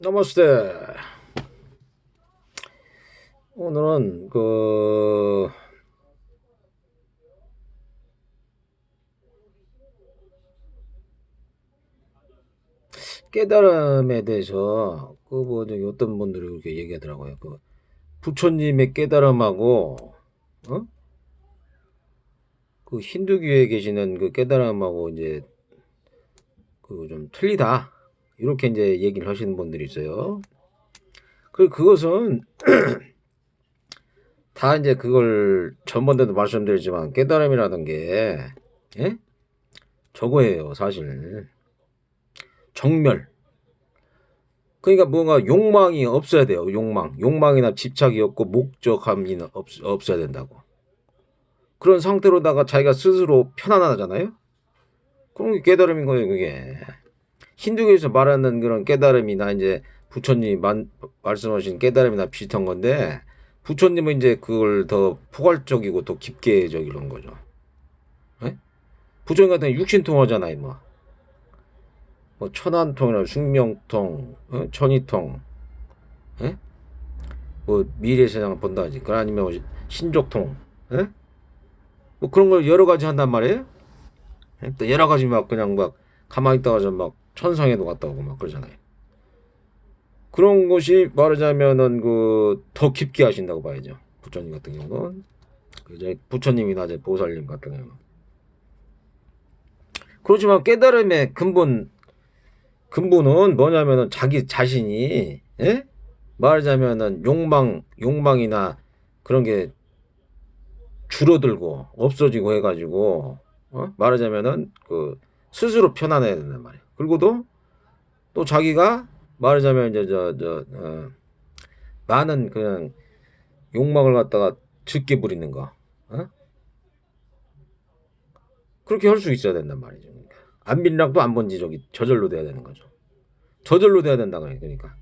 너머스테. 오늘은 깨달음에 대해서 저기 어떤 분들이 그렇게 얘기하더라고요. 부처님의 깨달음하고 그 힌두교에 계시는 그 깨달음하고 이제 좀 틀리다, 이렇게 이제 얘기를 하시는 분들이 있어요. 그것은 다 이제 그걸 전번에도 말씀드렸지만 깨달음이라는 게 예? 저거예요, 사실. 정멸. 그러니까 뭔가 욕망이 없어야 돼요. 욕망이나 집착이 없고 목적함이 없어야 된다고. 그런 상태로다가 자기가 스스로 편안하잖아요. 그런 게 깨달음인 거예요, 그게. 힌두교에서 말하는 그런 깨달음이나 이제 부처님 말씀하신 깨달음이나 비슷한 건데, 부처님은 이제 그걸 더 포괄적이고 더 깊게 저기는 거죠. 네? 부처님 같은 경우 육신통하잖아요, 뭐 천안통이나 숙명통, 천이통, 예? 뭐 미래 세상을 본다지. 그 아니면 뭐 신족통, 예? 뭐 그런 걸 여러 가지 한단 말이에요. 예? 또 여러 가지 막 그냥 막 가만히 있다가 막 천상에도 갔다 오고 막 그러잖아요. 그런 것이 말하자면은 더 깊게 하신다고 봐야죠. 부처님 같은 경우는. 이제 부처님이나 이제 보살님 같은 경우는. 그렇지만 깨달음의 근본은 뭐냐면은 자기 자신이, 예? 말하자면은 욕망이나 그런 게 줄어들고 없어지고 해가지고, 말하자면은 스스로 편안해야 된단 말이에요. 그리고 또 자기가 말하자면 이제 많은 그냥 욕망을 갖다가 적게 부리는 거, 그렇게 할 수 있어야 된단 말이죠. 그러니까 안 빌락도 안 번지 저기 저절로 돼야 되는 거죠. 저절로 돼야 된다 그래. 그러니까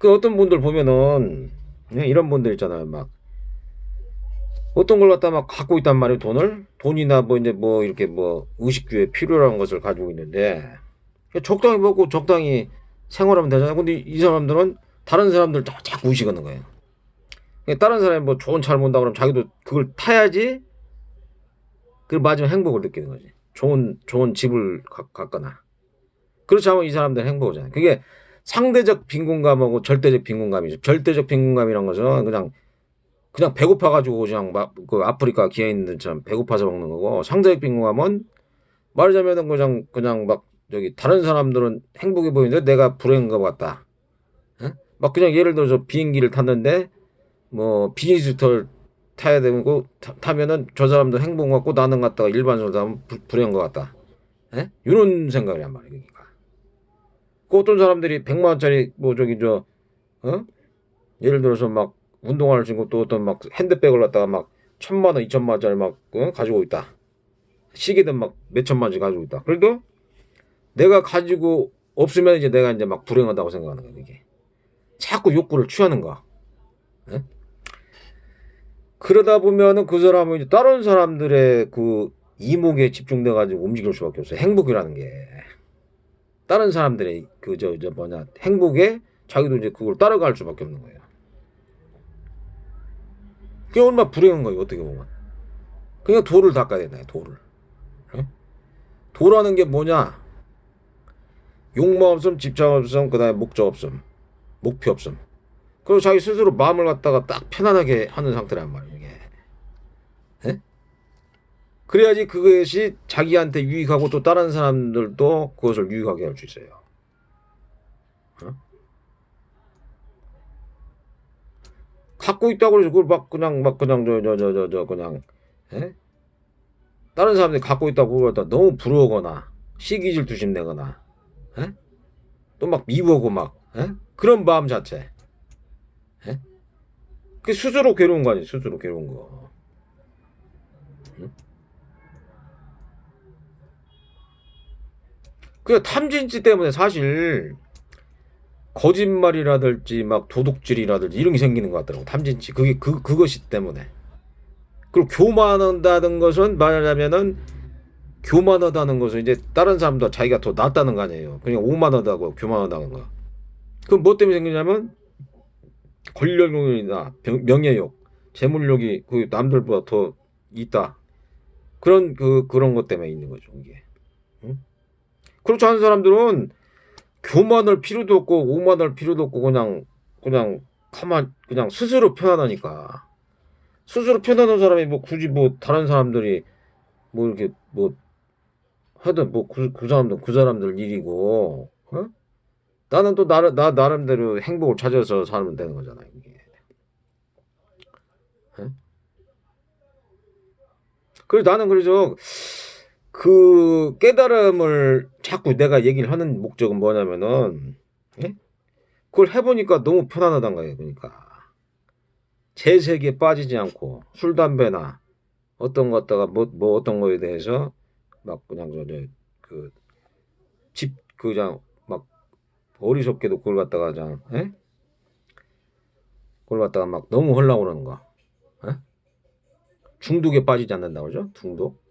어떤 분들 보면은, 이런 분들 있잖아요. 막 어떤 걸 갖다 막 갖고 있단 말이에요. 돈이나 뭐 이제 뭐 이렇게 뭐 의식주에 필요한 것을 가지고 있는데, 적당히 먹고 적당히 생활하면 되잖아요. 근데 이 사람들은 다른 사람들 자꾸 의식하는 거예요. 다른 사람이 뭐 좋은 차를 본다 그러면 자기도 그걸 타야지 그 마지막 행복을 느끼는 거지. 좋은 집을 갖거나. 그렇지 않으면 이 사람들은 행복하잖아요. 그게 상대적 빈곤감하고 절대적 빈곤감이죠. 절대적 빈곤감이란 것은 그냥 배고파가지고 그냥 막 아프리카 기아인들처럼 배고파서 먹는 거고, 상대적 빈곤감은 말하자면은 그냥 막 저기 다른 사람들은 행복해 보이는데 내가 불행한 것 같다. 예? 막 그냥 예를 들어서 비행기를 탔는데 뭐 비즈니스를 타야 되고 타면은 저 사람도 행복 같고 나는 갔다가 일반적으로 타면 불행한 것 같다. 예? 이런 생각이란 말이야. 그러니까. 어떤 사람들이 100만 원짜리 뭐 저기 예를 들어서 막 운동화를 신고 또 어떤 막 핸드백을 갖다가 막 1,000만 원, 2,000만 원짜리 막 가지고 있다. 시계든 막 몇천만 원씩 가지고 있다. 그래도 내가 가지고 없으면 이제 내가 이제 막 불행하다고 생각하는 거야, 이게. 자꾸 욕구를 취하는 거야. 예? 그러다 보면은 그 사람은 이제 다른 사람들의 이목에 집중돼 가지고 움직일 수밖에 없어요. 행복이라는 게. 다른 사람들의 행복에 자기도 이제 그걸 따라갈 수밖에 없는 거예요. 그게 얼마나 불행한 거예요, 어떻게 보면. 그러니까 도를 닦아야 된다, 도를. 예? 도라는 게 뭐냐? 욕망 없음, 집착 없음, 그 다음에 목적 없음, 목표 없음. 그리고 자기 스스로 마음을 갖다가 딱 편안하게 하는 상태란 말이에요, 이게. 예? 그래야지 그것이 자기한테 유익하고 또 다른 사람들도 그것을 유익하게 할 수 있어요. 어? 갖고 있다고 해서 그걸 막 그냥 그냥, 예? 다른 사람들이 갖고 있다고 그러다 너무 부러워거나 시기질투심 내거나, 예? 또 막 미워고 막, 예? 그런 마음 자체. 예? 그 스스로 괴로운 거 아니에요, 스스로 괴로운 거. 응? 그 탐진치 때문에 사실 거짓말이라든지 막 도둑질이라든지 이런 게 생기는 것 같더라고. 탐진치. 그것이 때문에. 그리고 교만한다는 것은 말하자면은, 교만하다는 것은 이제 다른 사람보다 자기가 더 낫다는 거 아니에요. 그냥 오만하다고 교만하다는 거. 그럼 뭐 때문에 생기냐면 권력욕이나 명예욕, 재물욕이 그 남들보다 더 있다. 그런 것 때문에 있는 거죠, 이게. 응? 그렇지 않은 사람들은 교만할 필요도 없고 오만할 필요도 없고 그냥 그냥 스스로 편안하니까. 스스로 편안한 사람이 뭐 굳이 뭐 다른 사람들이 뭐 이렇게 뭐 하든 뭐 그 사람들 일이고. 어? 나는 또 나 나름대로 행복을 찾아서 살면 되는 거잖아요, 이게. 예? 그래서 나는 그래서 그 깨달음을 자꾸 내가 얘기를 하는 목적은 뭐냐면은, 예? 그걸 해보니까 너무 편안하단 거예요. 그러니까 제 세계에 빠지지 않고 술 담배나 어떤 것 갖다가 뭐 어떤 거에 대해서 막 그냥 그집 그냥 막 어리석게도 그걸 갖다가 그냥, 예? 그걸 갖다가 막 너무 하려고 그러는 거. 예? 중독에 빠지지 않는다고 그러죠? 중독.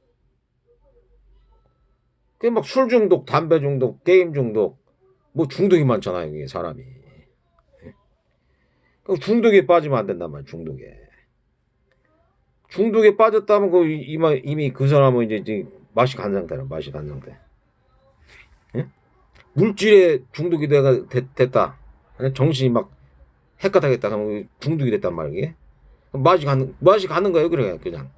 그게 막 술 중독, 담배 중독, 게임 중독, 뭐 중독이 많잖아요, 이게 사람이. 그 중독에 빠지면 안 된단 말이야, 중독에. 중독에 빠졌다면 이미 그 사람은 이제 맛이 간 상태라, 맛이 간 상태. 예? 물질에 중독이 됐다. 예? 정신이 막 헷갈하겠다 하면 중독이 됐단 말이야. 맛이 가는 거예요, 그래, 그냥.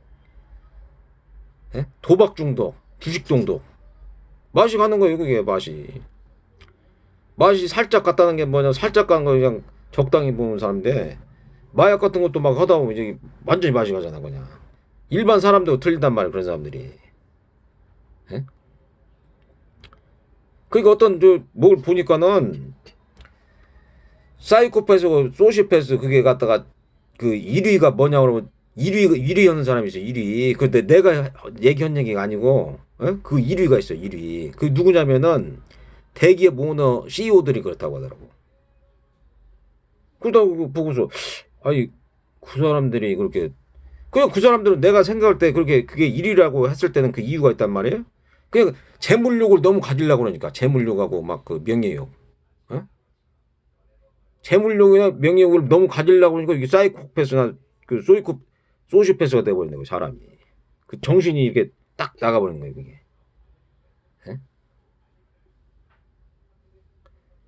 예? 도박 중독, 주식 중독. 맛이 가는 거예요, 그게 맛이. 맛이 살짝 갔다는 게 뭐냐, 살짝 간 거 그냥 적당히 보는 사람인데, 마약 같은 것도 막 하다 보면 이제 완전히 맛이 가잖아, 그냥. 일반 사람도 틀린단 말이야, 그런 사람들이. 예? 그러니까 어떤 뭘 보니까는 사이코패스, 소시패스 그게 갖다가 그 1위가 뭐냐 그러면 1위 하는 사람이 있어, 1위. 근데 내가 얘기한 얘기가 아니고, 어? 그 1위가 있어, 1위. 그 누구냐면은 대기업 오너 CEO들이 그렇다고 하더라고. 그러다 보고서 아니 그 사람들이 그렇게 그냥 그 사람들은 내가 생각할 때 그게 1위라고 했을 때는 그 이유가 있단 말이에요. 그냥 재물욕을 너무 가지려고 그러니까 재물욕하고 막 그 명예욕. 어? 재물욕이나 명예욕을 너무 가지려고 하니까 이게 사이코패스나 그 소시패스가 돼버리는 거예요, 사람이. 그 정신이 이렇게 딱 나가버리는 거예요, 그게. 예?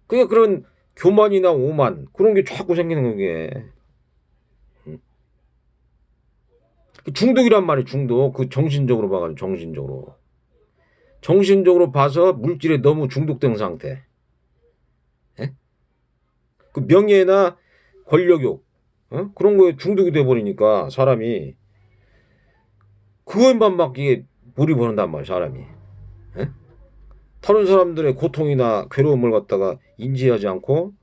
그게 그런 교만이나 오만 그런 게 자꾸 생기는 거게. 그 중독이란 말이에요, 중독. 그 정신적으로 봐가지고 정신적으로 봐서 물질에 너무 중독된 상태. 예? 그 명예나 권력욕, 어? 그런 거에 중독이 돼 버리니까 사람이 그것만 막 이게 몰입을 한단 말이야, 사람이. 예? 다른 사람들의 고통이나 괴로움을 갖다가 인식하지 않고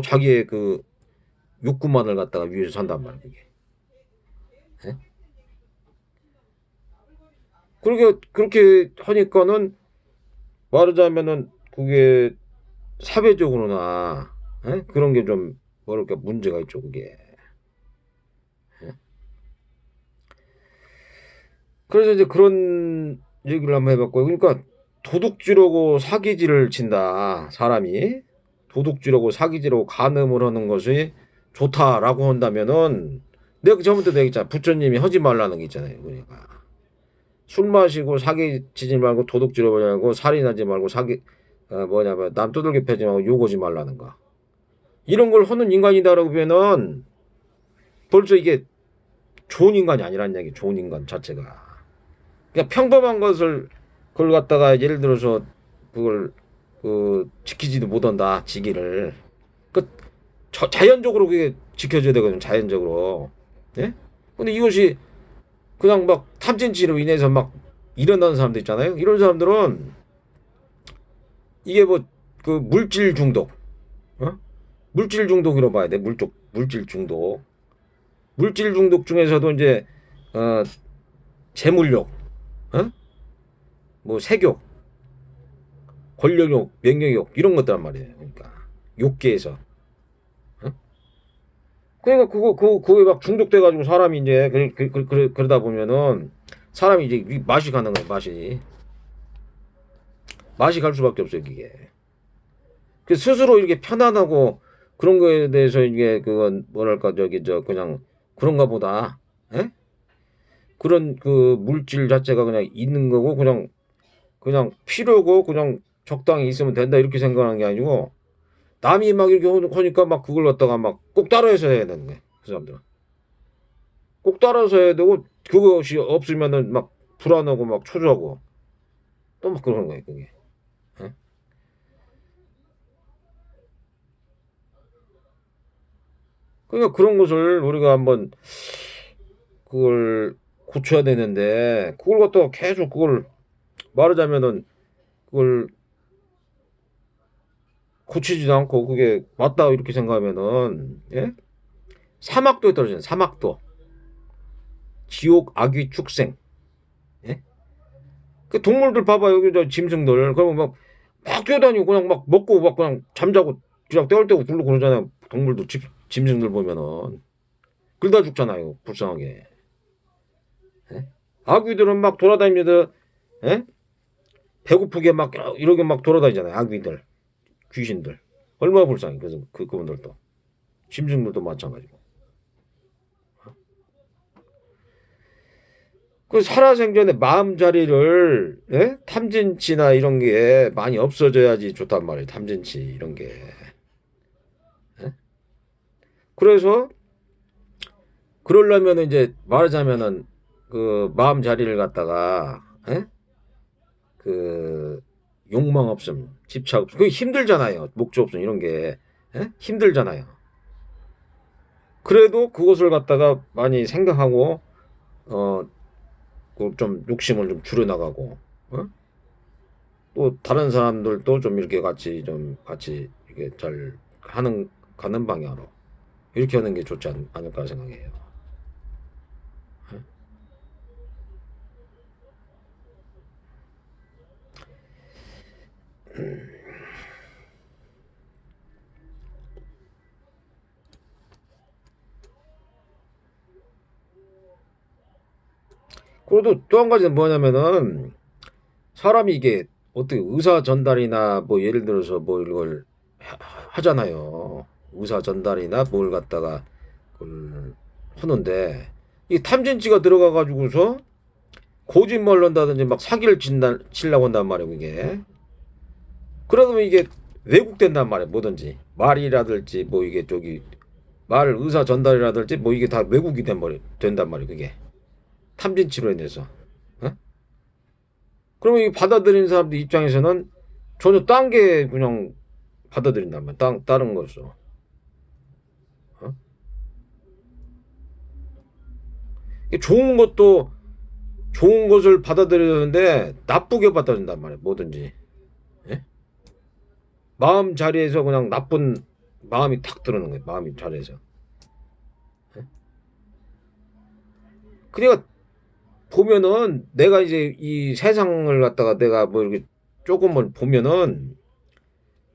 자기의 그 욕구만을 갖다가 위해서 산단 말이야, 이게. 예? 그렇게 하니까는 말하자면은 그게 사회적으로나, 예? 그런 게 좀 뭐랄까 문제가 있죠, 그게. 예? 그래서 이제 그런 얘기를 한번 해봤고요. 그러니까 도둑질하고 사기질을 친다, 사람이. 도둑질하고 사기질하고 간음을 하는 것이 좋다라고 한다면은 내가 저번에도 얘기했잖아. 부처님이 하지 말라는 게 있잖아요. 그러니까 술 마시고 사기 치지 말고 도둑질하지 말고 살인하지 말고 뭐냐면 남 두들겨 패지 말고 욕 오지 말라는 거. 이런 걸 하는 인간이다라고 보면은 벌써 이게 좋은 인간이 아니란 얘기. 좋은 인간 자체가. 그냥 평범한 것을 그걸 갖다가 예를 들어서 그걸 지키지도 못한다, 지기를. 그 자연적으로 그게 지켜져야 되거든, 자연적으로. 예? 근데 이것이 그냥 막 탐진치로 인해서 막 일어나는 사람들 있잖아요. 이런 사람들은 이게 뭐 그 물질 중독, 어? 물질 중독이라고 봐야 돼. 물질 중독. 물질 중독 중에서도 이제 어 재물욕, 어? 뭐 색욕, 권력욕, 명예욕 이런 것들란 말이에요. 그러니까 욕계에서. 어? 그러니까 그거에 막 중독돼가지고 사람이 이제 그러다 보면은 사람이 이제 맛이 가는 거예요. 맛이 갈 수밖에 없어요, 이게. 그 스스로 이렇게 편안하고 그런 거에 대해서 이게 그건 뭐랄까 저기 저 그냥 그런가 보다. 예? 그런 그 물질 자체가 그냥 있는 거고 그냥 필요고 그냥 적당히 있으면 된다 이렇게 생각하는 게 아니고 남이 막 이렇게 하니까 막 그걸 갖다가 막 꼭 따라해서 해야 되는 거야. 그 사람들은 꼭 따라서 해야 되고 그것이 없으면은 막 불안하고 막 초조하고 또 막 그러는 거예요 그게. 예? 그러니까 그런 것을 우리가 한번 그걸 고쳐야 되는데 그걸 갖다가 계속 그걸 말하자면은 그걸 고치지도 않고 그게 맞다 이렇게 생각하면은 예? 사막도에 떨어지는 사막도 지옥 악귀 축생 예? 그 동물들 봐봐 여기 저 짐승들 그러면 막 뛰어다니고 그냥 막 먹고 막 그냥 잠자고 그냥 떼굴떼굴 굴르고 그러잖아요 동물들 짐승들 보면은 그러다 죽잖아요 불쌍하게 예? 아귀들은 막 돌아다니면서 예? 배고프게 막 이렇게 막 돌아다니잖아요 아귀들 귀신들 얼마나 불쌍해 그래서 그분들도 짐승들도 마찬가지고 그 살아생전에 마음자리를 예? 탐진치나 이런 게 많이 없어져야지 좋단 말이에요 탐진치 이런 게 예? 그래서 그러려면 이제 말하자면은 그 마음자리를 갖다가 예? 그 욕망 없음 집착 없음 그게 힘들잖아요 목적 없음 이런 게 예? 힘들잖아요 그래도 그것을 갖다가 많이 생각하고 어 그 좀 욕심을 좀 줄여나가고 어? 또 다른 사람들도 좀 이렇게 같이 이렇게 잘 하는 가는 방향으로 이렇게 하는 게 좋지 않을까 생각해요. 그래도 또 한 가지는 뭐냐면은 사람이 이게 어떻게 의사 전달이나 뭐 예를 들어서 뭐 이걸 하잖아요. 의사 전달이나 뭘 갖다가 그걸 하는데 이 탐진치가 들어가 가지고서 거짓말을 한다든지 막 사기를 치려고 한단 말이에요 이게. 그러면 이게 왜곡된단 말이에요 뭐든지 말이라든지 뭐 이게 저기 말 의사 전달이라든지 뭐 이게 다 왜곡이 된단 말이에요 그게 탐진치로 인해서 어? 그러면 이 받아들이는 사람들 입장에서는 전혀 딴 게 그냥 받아들인단 말이에요 다른 것으로 어? 좋은 것도 좋은 것을 받아들이는데 나쁘게 받아들인단 말이에요 뭐든지 예? 마음 자리에서 그냥 나쁜 마음이 탁 들어오는 거예요 마음이 자리에서 예? 그러니까 보면은 내가 이제 이 세상을 갖다가 내가 뭐 이렇게 조금만 보면은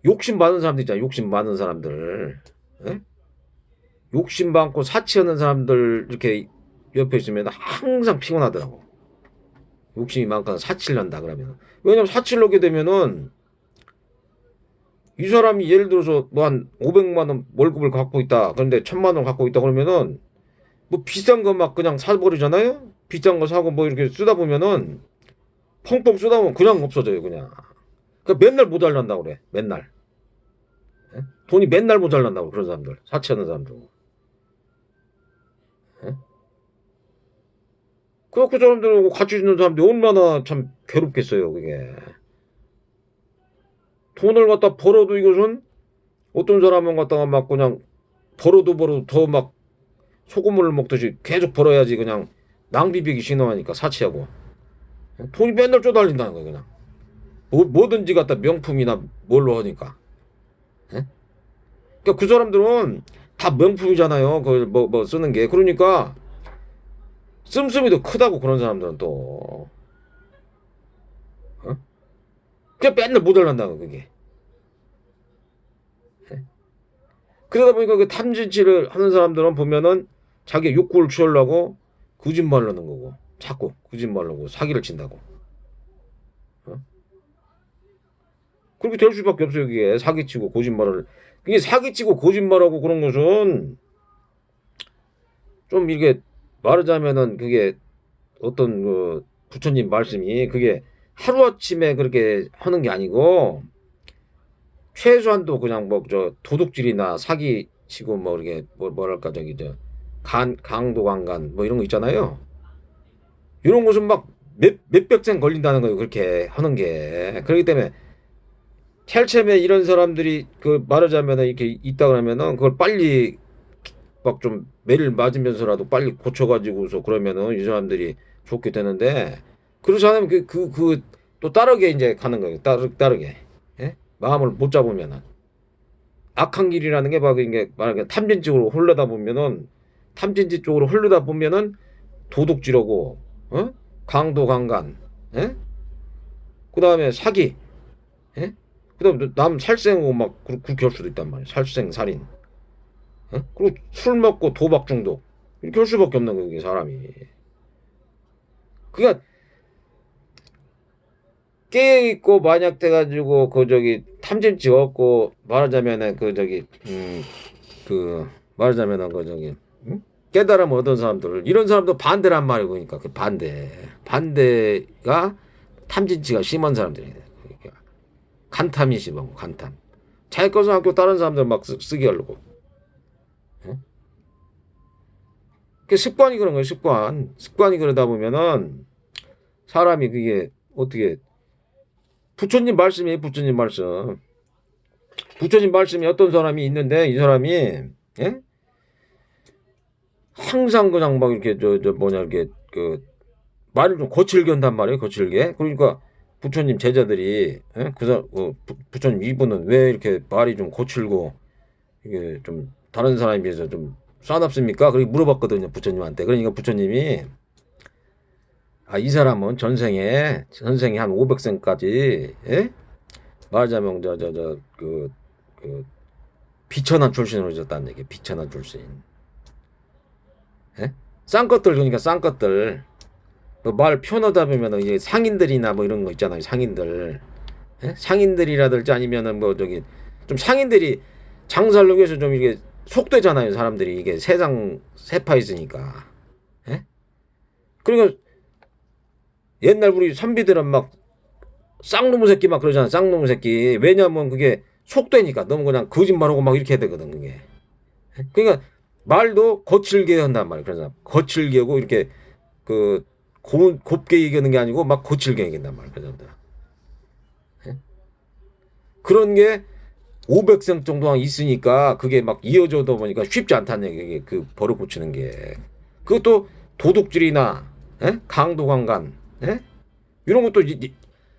욕심 많은 사람들 있잖아 욕심 많은 사람들 예? 욕심 많고 사치하는 사람들 이렇게 옆에 있으면 항상 피곤하더라고 욕심이 많거나 사치를 한다 그러면 왜냐면 사치를 하게 되면은 이 사람이 예를 들어서 뭐 한 500만 원 월급을 갖고 있다 그런데 1000만 원 갖고 있다 그러면은 뭐 비싼 거 막 그냥 사버리잖아요 비싼 거 사고 뭐 이렇게 쓰다 보면은 펑펑 쓰다 보면 그냥 없어져요 그냥 그러니까 맨날 모자란다고 그래 맨날 예? 돈이 맨날 모자란다고 그런 사람들 사치하는 사람들 예? 그 사람들하고 같이 있는 사람들이 얼마나 참 괴롭겠어요 그게 돈을 갖다 벌어도 이것은 어떤 사람은 갖다가 막 그냥 벌어도 더 막 소금물을 먹듯이 계속 벌어야지 그냥 낭비비기 신호하니까 사치하고 예? 돈이 맨날 쪼달린다는 거야 그냥 뭐든지 갖다 명품이나 뭘로 하니까 예? 그러니까 그 사람들은 다 명품이잖아요. 그걸 뭐 쓰는 게. 그러니까 씀씀이도 크다고 그런 사람들은 또. 어? 그냥 맨날 모자란다고 그게. 예? 그러다 보니까 그 탐진치를 하는 사람들은 보면은 자기 욕구를 취하려고 거짓말을 하는 거고. 자꾸 거짓말을 하고 사기를 친다고. 어? 그렇게 될 수밖에 없어요. 그게 사기치고 거짓말을. 그게 사기치고 거짓말하고 그런 것은 좀 이게 말하자면은 그게 어떤 그 부처님 말씀이 그게 하루아침에 그렇게 하는 게 아니고 최소한도 그냥 뭐 저 도둑질이나 사기치고 뭐 이렇게 뭐랄까 저기 저 강도강간 뭐 이런 거 있잖아요. 이런 것은 막 몇백 생 걸린다는 거예요. 그렇게 하는 게. 그렇기 때문에 텔체에 이런 사람들이 그 말하자면은 이렇게 있다 그러면은 그걸 빨리 막 좀 매를 맞으면서라도 빨리 고쳐가지고서 그러면은 이 사람들이 좋게 되는데 그렇지 않으면 또 다르게 이제 가는 거예요. 다르게. 예? 마음을 못 잡으면은 악한 길이라는 게 바로 이게 말하면 탐진 쪽으로 흘러다 보면은 탐진지 쪽으로 흘러다 보면은 도둑질하고 어? 강도강간 예? 그다음에 사기 예? 그다음에 남 살생하고 막 그렇게 할 수도 있단 말이에요. 살생 살인 어? 그리고 술 먹고 도박 중독 이렇게 할 수밖에 없는 거예요. 이게 사람이 그러니까 깨어있고 만약 돼가지고 그 저기 탐진치 없고 말하자면은 그 저기 그 말하자면은 그 저기 깨달음 얻은 사람들 이런 사람도 반대란 말이고 그러니까 그 반대가 탐진치가 심한 사람들이에요. 그러니까 간탐이 심하고 간탐 자기 것을 갖고 다른 사람들 막 쓰게 하려고 그 습관이 그런 거예요. 습관이 그러다 보면은 사람이 그게 어떻게 부처님 말씀이에요. 부처님 말씀이 어떤 사람이 있는데 이 사람이 예? 항상 그냥 막 이렇게 저 뭐냐 이렇게 그 말을 좀 거칠게 한단 말이에요. 거칠게. 그러니까 부처님 제자들이 예? 부처님 이분은 왜 이렇게 말이 좀 거칠고 이게 좀 다른 사람에 비해서 좀 싸납습니까? 그렇게 물어봤거든요. 부처님한테. 그러니까 부처님이 이 사람은 전생에 한 500생까지 예? 말하자면 그 비천한 출신으로 있었다는 얘기. 비천한 출신. 예? 쌍것들 그러니까 쌍것들. 말 표현하다 보면은 이제 상인들이나 뭐 이런 거 있잖아요. 상인들. 예? 상인들이라든지 아니면은 뭐 저기 좀 상인들이 장사를 위해서 좀 이게 속되잖아요. 사람들이 이게 세상 세파 있으니까. 예? 그러니까 옛날 우리 선비들은 막 쌍놈의 새끼 막 그러잖아. 쌍놈의 새끼. 왜냐면 그게 속되니까 너무 그냥 거짓말하고 막 이렇게 해야 되거든. 그게. 그러니까 말도 거칠게 한단 말이야. 그래서 거칠게 하고 이렇게 그 곱게 얘기하는 게 아니고 막 거칠게 얘기한단 말이야. 그래서 그런 게 500생 정도 있으니까 그게 막 이어져다 보니까 쉽지 않다는 얘기. 그 버릇 고치는 게. 그것도 도둑질이나 강도강간 이런 것도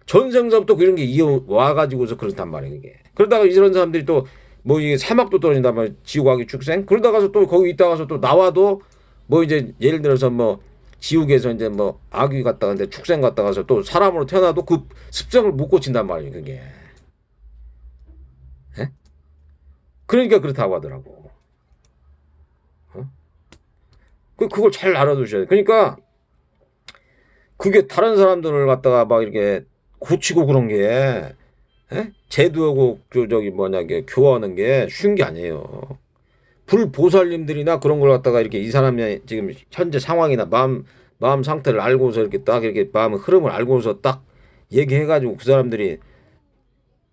전생서부터 그런 게 이어와가지고서 그렇단 말이에요. 그게. 그러다가 이런 사람들이 또 뭐 이게 사막도 떨어진단 말이에요. 지옥하기 축생. 그러다가서 또 거기 있다가서 또 나와도 뭐 이제 예를 들어서 뭐 지옥에서 이제 뭐 아귀 갔다가 근데 축생 갔다가서 또 사람으로 태어나도 그 습성을 못 고친단 말이에요. 그게. 예? 그러니까 그렇다고 하더라고. 그걸 잘 알아두셔야 돼. 그러니까 그게 다른 사람들을 갖다가 막 이렇게 고치고 그런 게 제도하고 저기 뭐냐 게 교화하는 게 쉬운 게 아니에요. 불보살님들이나 그런 걸 갖다가 이렇게 이 사람의 지금 현재 상황이나 마음 상태를 알고서 이렇게 딱 이렇게 마음의 흐름을 알고서 딱 얘기해가지고 그 사람들이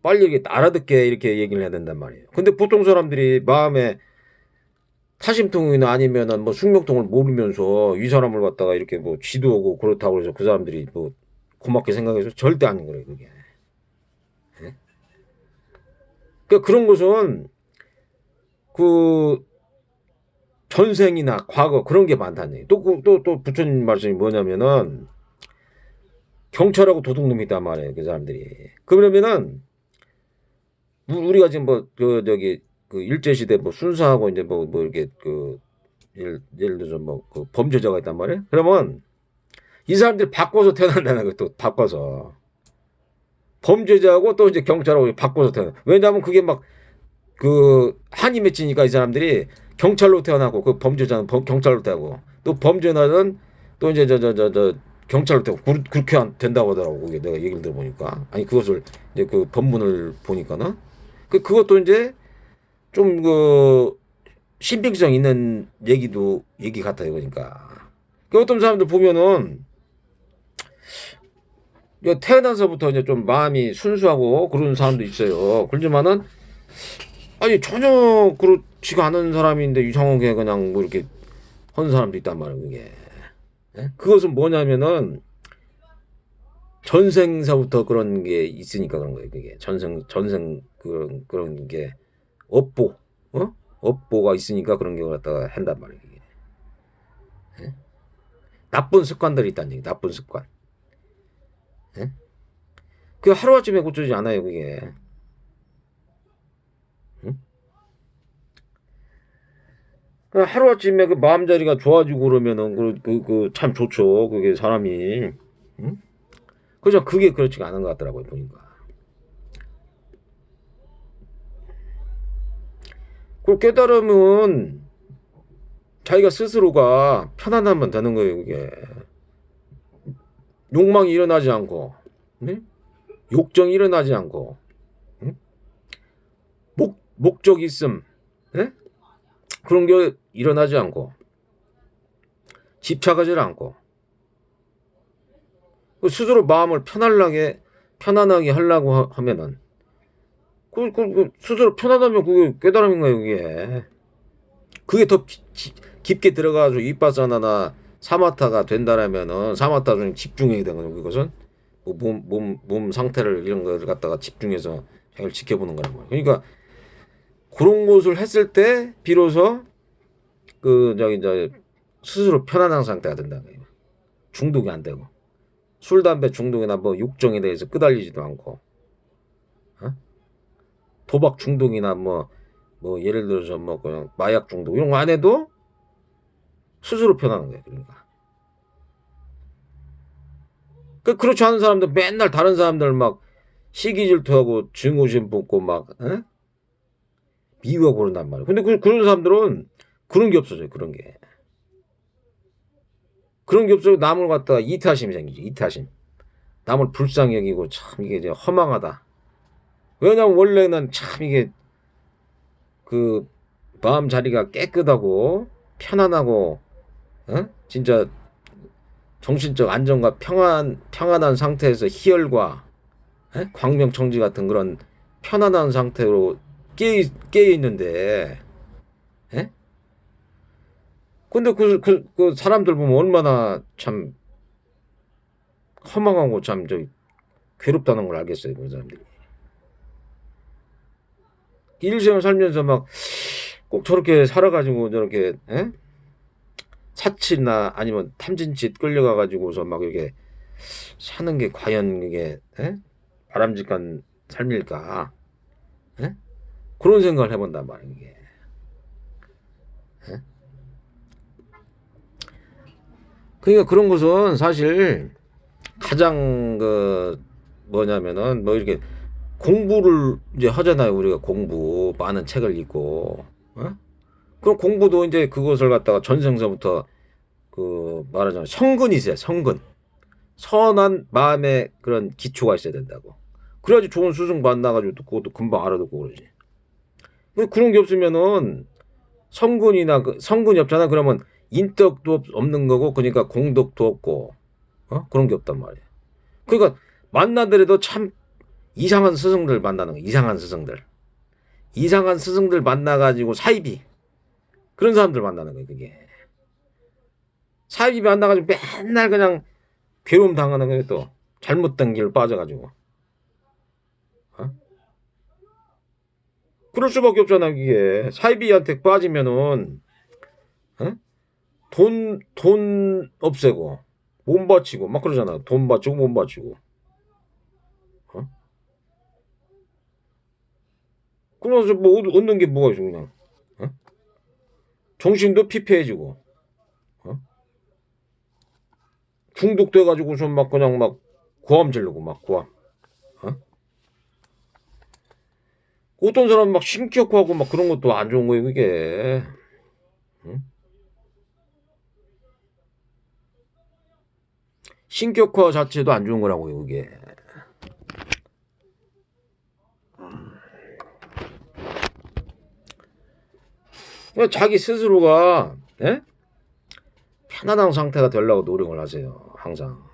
빨리 이렇게 알아듣게 이렇게 얘기를 해야 된단 말이에요. 근데 보통 사람들이 마음에 타심통이나 아니면은 뭐 숙명통을 모르면서 이 사람을 갖다가 이렇게 뭐 지도하고 그렇다고 해서 그 사람들이 뭐 고맙게 생각해서 절대 아닌 거예요, 그게. 그러니까 그런 것은 그 전생이나 과거 그런 게 많다는 얘기. 또 부처님 말씀이 뭐냐면은 경찰하고 도둑놈이 있단 말이에요, 그 사람들이. 그러면은 우리가 지금 뭐 그 저기 그 일제 시대 뭐 순사하고 이제 뭐 이렇게 그 예를 들어서 뭐 그 범죄자가 있단 말이에요. 그러면 이 사람들이 바꿔서 태어난다는 거예요. 또 바꿔서 범죄자하고 또 이제 경찰하고 바꿔서 태어나. 왜냐하면 그게 막 그 한이 맺히니까 이 사람들이 경찰로 태어나고 그 범죄자는 경찰로 태어나고 또 범죄자는 또 이제 경찰한테 그렇게 된다고 하더라고. 그게 내가 얘기를 들어보니까. 아니 그것을 이제 그 법문을 보니까는 그것도 이제 좀 그 신빙성 있는 얘기 같아요. 그러니까 그 어떤 사람들 보면은 태어나서부터 이제 좀 마음이 순수하고 그런 사람도 있어요. 그렇지만은 아니 전혀 그렇지가 않은 사람인데 이상하게 그냥 뭐 이렇게 하는 사람도 있단 말이에요. 그게. 예? 그것은 뭐냐면은 전생서부터 그런 게 있으니까 그런 거예요. 그게 전생 그런 게 업보, 업보가 있으니까 그런 게 갖다가 한단 말이에요. 그게. 예? 나쁜 습관들이 있다는 얘기. 나쁜 습관. 예? 그 하루아침에 고쳐지지 않아요. 그게. 응? 그 하루아침에 그 마음자리가 좋아지고 그러면은 참 좋죠. 그게 사람이. 응? 그죠? 그게 그렇지가 않은 것 같더라고요. 보니까. 그 깨달음은 자기가 스스로가 편안하면 되는 거예요. 그게. 욕망이 일어나지 않고, 네? 욕정이 일어나지 않고, 응? 목적 있음, 네? 그런 게 일어나지 않고, 집착하지 않고, 스스로 마음을 편안하게 하려고 하면은, 스스로 편안하면 그게 깨달음인 거예요. 그게 더 깊게 들어가서 이빠사나나 사마타가 된다라면은 사마타 좀 집중해야 되거든요. 그것은 뭐 몸 상태를 이런 걸 갖다가 집중해서 자기를 지켜보는 거란 말이에요. 그러니까 그런 것을 했을 때 비로소 그 저기 이제 스스로 편안한 상태가 된다는 거예요. 중독이 안 되고 술 담배 중독이나 뭐 육정에 대해서 끄달리지도 않고 어? 도박 중독이나 뭐 예를 들어서 뭐 그냥 마약 중독 이런 거 안 해도 스스로 편안한 거예요. 그러니까. 그렇지 않은 사람들 맨날 다른 사람들 막 시기 질투하고 증오심 뽑고 막 미워하고 그런단 말이에요. 근데 그런 사람들은 그런 게 없어져요. 그런 게 없어요. 남을 갖다가 이타심이 생기죠. 이타심. 남을 불쌍히 여기고 참 이게 이제 허망하다. 왜냐면 원래는 참 이게 그 마음 자리가 깨끗하고 편안하고 진짜 정신적 안정과 평안한 상태에서 희열과 광명청지 같은 그런 편안한 상태로 깨어 있는데, 예? 근데 그 사람들 보면 얼마나 참 허망하고 참 괴롭다는 걸 알겠어요. 그 사람들이. 일생을 살면서 막 꼭 저렇게 살아가지고 저렇게, 사치나 아니면 탐진짓 끌려가가지고서 막 이렇게 사는 게 과연 이게, 바람직한 삶일까? 예? 그런 생각을 해본단 말이에요. 이게. 예? 그러니까 그런 것은 사실 가장 그 뭐냐면은 뭐 이렇게 공부를 이제 하잖아요. 우리가 공부 많은 책을 읽고 그럼 공부도 이제 그것을 갖다가 전생서부터 그 말하자면 성근이 있어요. 성근 선한 마음의 그런 기초가 있어야 된다고. 그래야지 좋은 스승 만나가지고 또 그것도 금방 알아듣고 그러지. 근데 그런 게 없으면은 성근이나 성근이 없잖아. 그러면 인덕도 없는 거고 그러니까 공덕도 없고 그런 게 없단 말이야. 그러니까 만나더라도 참 이상한 스승들 만나는 거. 이상한 스승들 만나가지고 사이비 그런 사람들 만나는 거예요. 그게 사이비 만나가지고 맨날 그냥 괴로움 당하는 거예요. 또 잘못된 길 빠져가지고 그럴 수밖에 없잖아. 이게 사이비한테 빠지면은 어? 돈 없애고 몸 바치고 막 그러잖아. 돈 바치고 몸 바치고 어? 그러면서 뭐 얻는 게 뭐가 있어 그냥 어? 정신도 피폐해지고 중독돼가지고서 막 그냥 막 고함 지르고 막 고함 어떤 사람 막 심기어하고 막 그런 것도 안 좋은 거예요 그게 신격화 자체도 안 좋은 거라고요, 그게. 그러니까 자기 스스로가 예? 편안한 상태가 되려고 노력을 하세요, 항상.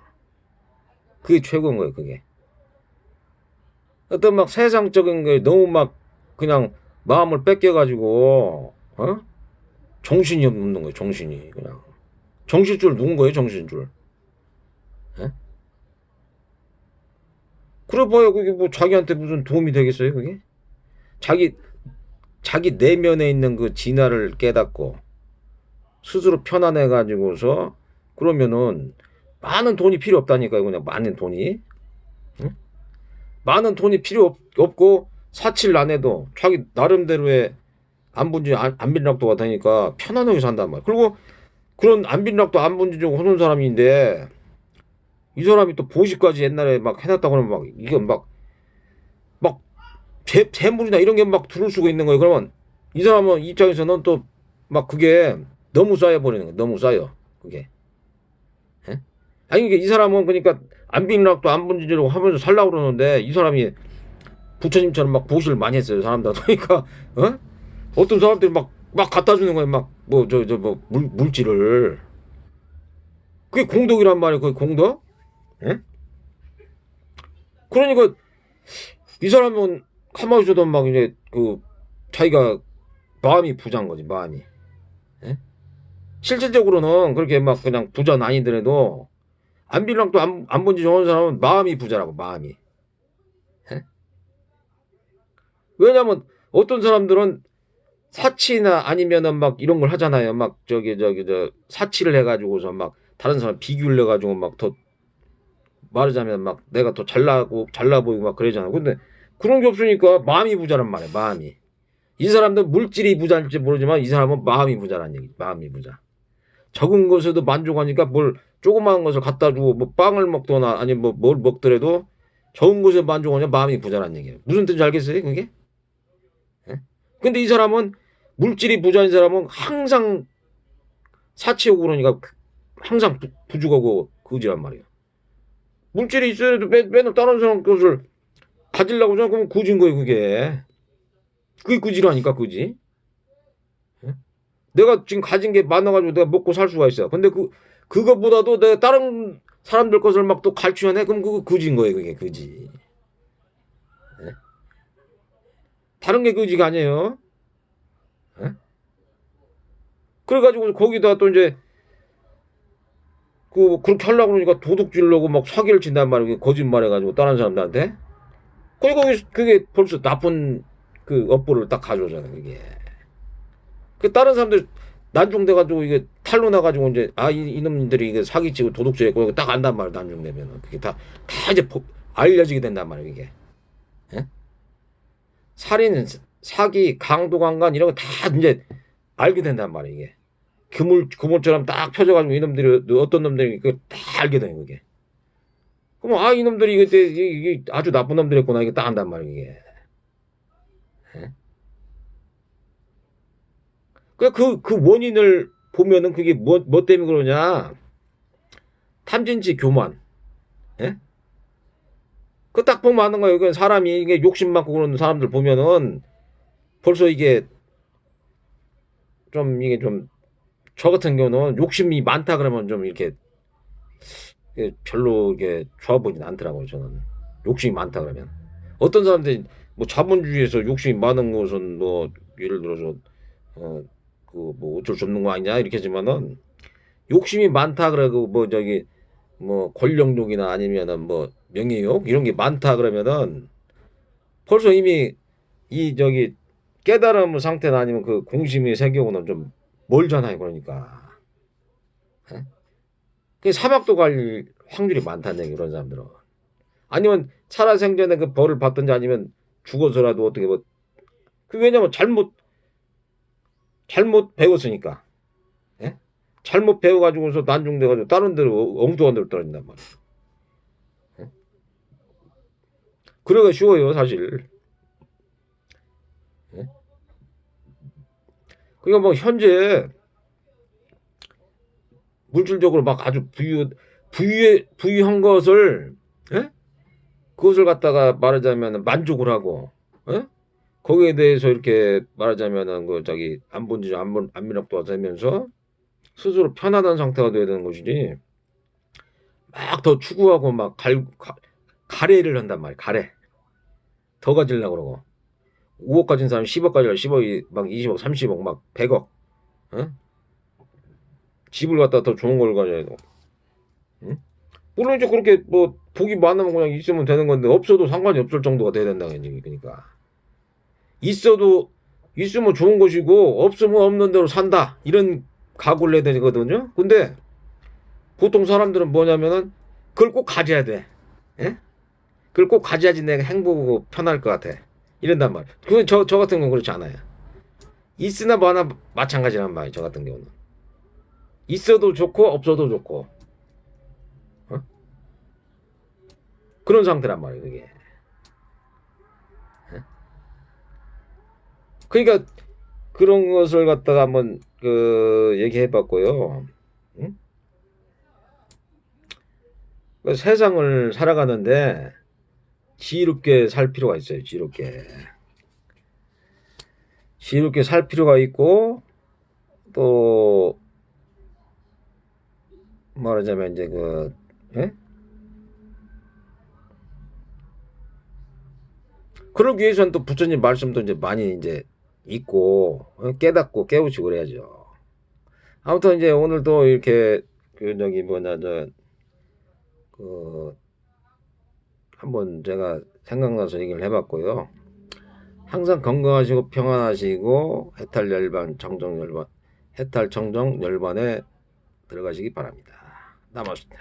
그게 최고인 거예요, 그게. 어떤 막 세상적인 거에 너무 막 그냥 마음을 뺏겨가지고 정신이 없는 거예요, 정신이. 그냥 정신줄 누군 거예요, 정신줄. 예? 그래 봐요, 그게 뭐 자기한테 무슨 도움이 되겠어요, 그게? 자기 내면에 있는 그 진화를 깨닫고 스스로 편안해 가지고서 그러면은 많은 돈이 필요 없다니까요, 그냥 많은 돈이. 응? 많은 돈이 필요 없고 사치를 안 해도 자기 나름대로의 안분지 안빈락도가 되니까 편안하게 산단 말이야. 그리고 그런 안빈락도 안분지족 하는 사람인데 이 사람이 또 보시까지 옛날에 막 해놨다 그러면 막 이게 막 재물이나 이런 게 막 들을 수가 있는 거예요. 그러면 이 사람은 입장에서는 또 막 그게 너무 쌓여 버리는 거예요. 너무 쌓여 그게. 예? 아니 이게 이 사람은 그러니까 안빈락도 안분지족 하면서 살라고 그러는데 이 사람이 부처님처럼 막 보시를 많이 했어요. 사람들 그러니까 어떤 사람들이 막 갖다 주는 거예요. 막 뭐 뭐 물질을. 그게 공덕이란 말이에요. 그게 공덕? 예? 그러니까 이 사람은 가만히 있어도 막 이제 그 자기가 마음이 부자인 거지, 마음이. 예? 실질적으로는 그렇게 막 그냥 부자는 아니더라도 안빌랑 또 안 본지 좋은 사람은 마음이 부자라고, 마음이. 예? 왜냐면 어떤 사람들은 사치나 아니면은 막 이런 걸 하잖아요. 막 저 사치를 해가지고서 막 다른 사람 비교를 해가지고 막 더 말하자면 막 내가 더 잘나 보이고 막 그러잖아. 근데 그런 게 없으니까 마음이 부자란 말이야. 마음이. 이 사람도 물질이 부자일지 모르지만 이 사람은 마음이 부자란 얘기. 마음이 부자. 적은 것에도 만족하니까 뭘 조그마한 것을 갖다 주고 뭐 빵을 먹거나 아니면 뭐 뭘 먹더라도 적은 것에 만족하냐 마음이 부자란 얘기예요. 무슨 뜻인지 알겠어요? 그게? 예? 근데 이 사람은 물질이 부자인 사람은 항상 사치하고 그러니까 항상 부족하고 그지란 말이에요. 물질이 있어도 맨날 다른 사람 것을 가지려고 하잖아. 그러면 그지인 거예요, 그게. 그게 그지라니까, 그지? 예? 내가 지금 가진 게 많아가지고 내가 먹고 살 수가 있어. 근데 그것보다도 내가 다른 사람들 것을 막 또 갈취하네? 그럼 그거 그지인 거예요, 그게 그지. 예? 다른 게 그지가 아니에요. 예? 그래가지고 거기다 또 이제 그렇게 하려고 그러니까 도둑 질려고 막 사기를 친단 말이에요. 거짓말 해가지고 다른 사람들한테. 그게 벌써 나쁜 그 업보를 딱 가져오잖아요, 그게. 그 다른 사람들 난중돼가지고 이게 탈로 나가지고 이제 이놈들이 이게 사기치고 도둑질했고 딱 안단 말이야. 난중되면은 그게 다 이제 알려지게 된단 말이야, 이게. 예? 살인, 사기, 강도강간 이런 거 다 이제 알게 된단 말이야, 이게. 그물처럼 딱 펴져가지고 이놈들이 어떤 놈들이 그걸 다 알게 되는 그게. 그럼 이놈들이 이게 아주 나쁜 놈들이었구나 이게 딱 안단 말이야, 이게. 예? 그 원인을 보면은 그게 뭐 때문에 그러냐. 탐진치 교만. 예? 그 딱 보면 아는 거예요. 그 사람이 이게 욕심 많고 그러는 사람들 보면은 벌써 이게 좀 저 같은 경우는 욕심이 많다 그러면 좀 이렇게 별로 이게 좋아 보진 않더라고요. 저는 욕심이 많다 그러면 어떤 사람들이 뭐 자본주의에서 욕심이 많은 것은 뭐 예를 들어서 그 뭐 어쩔 수 없는 거 아니냐 이렇게 하지만은 욕심이 많다 그러고 뭐 저기 뭐 권력욕이나 아니면은 뭐 명예욕 이런 게 많다 그러면은 벌써 이미 이 저기 깨달음 상태나 아니면 그 공심이 생겨고는 좀 멀잖아요. 그러니까 그 사막도 갈 확률이 많다는 얘기 이런 사람들은 아니면 살아생전에 그 벌을 받든지 아니면 죽어서라도 어떻게 뭐 그 왜냐면 잘못 배웠으니까 예? 잘못 배워가지고서 난중돼가지고 다른 데로 엉뚱한 데로 떨어진단 말이야. 예? 그래가 쉬워요 사실. 예? 그러니까 뭐 현재 물질적으로 막 아주 부유한 것을, 예? 그것을 갖다가 말하자면 만족을 하고, 예? 거기에 대해서 이렇게 말하자면은 그 저기 안본지적 안민학도 되면서 스스로 편안한 상태가 돼야 되는 것이지, 막 더 추구하고 막 가래를 한단 말이야. 가래 더 가지려고 그러고, 5억 가진 사람이 10억 가지려, 10억이 막 20억 30억 막 100억, 어? 집을 갖다 더 좋은 걸 가져야 돼. 응? 물론 이제 그렇게 뭐 복이 많으면 그냥 있으면 되는 건데, 없어도 상관이 없을 정도가 돼야 된다는 얘기. 그러니까 있어도 있으면 좋은 것이고 없으면 없는 대로 산다, 이런 각오를 해야 되거든요. 근데 보통 사람들은 뭐냐면은 그걸 꼭 가져야 돼. 예? 그걸 꼭 가져야지 내가 행복하고 편할 것 같아, 이런단 말이야. 그건 저 같은 경우는 그렇지 않아요. 있으나 마나 마찬가지란 말이야. 저 같은 경우는 있어도 좋고 없어도 좋고, 어? 그런 상태란 말이에요 그게. 그러니까 그런 것을 갖다가 한번 그 얘기해봤고요. 응? 그 세상을 살아가는데 지혜롭게 살 필요가 있어요. 지혜롭게 살 필요가 있고, 또 말하자면 이제 예? 그러기 위해서는 또 부처님 말씀도 이제 많이 이제 있고, 깨닫고 깨우치고 그래야죠. 아무튼 이제 오늘도 이렇게 그 저기 뭐냐 그 한번 제가 생각나서 얘기를 해봤고요. 항상 건강하시고 평안하시고 해탈 청정 열반에 들어가시기 바랍니다. 나마스테.